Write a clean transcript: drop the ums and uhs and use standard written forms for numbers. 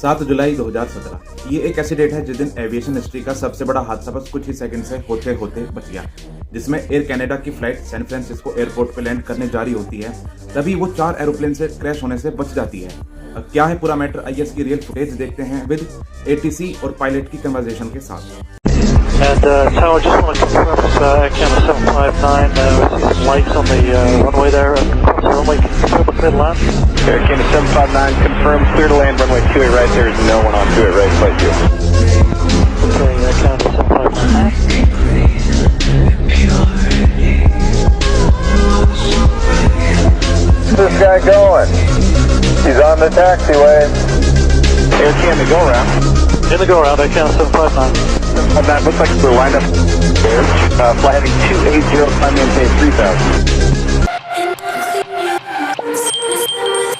7 जुलाई 2017 ये एक ऐसी डेट है जिस दिन एविएशन हिस्ट्री का सबसे बड़ा हादसा बस कुछ ही सेकंड से होते होते बच गया, जिसमें एयर कनाडा की फ्लाइट सैन फ्रांसिस्को एयरपोर्ट पे लैंड करने जा रही होती है, तभी वो 4 एरोप्लेन से क्रैश होने से बच जाती है। अब क्या है पूरा मैटर, आइए इसकी रियल फुटेज देखते हैं विद एटीसी और पायलट की कन्वर्सेशन के साथ। And Tower, just want to confirm with camera 759, we see some lights on the runway there, across the runway, can you look mid-land? Air Canada 759, confirm clear to land runway 28 right, there is no one on 28 right, flight you. Okay, Canada 759. Where's this guy going? He's on the taxiway. Air Canada, go around. In the go-around, Air Canada 759. That looks like we're lined up there. Flight heading 280, climb maintain 3000.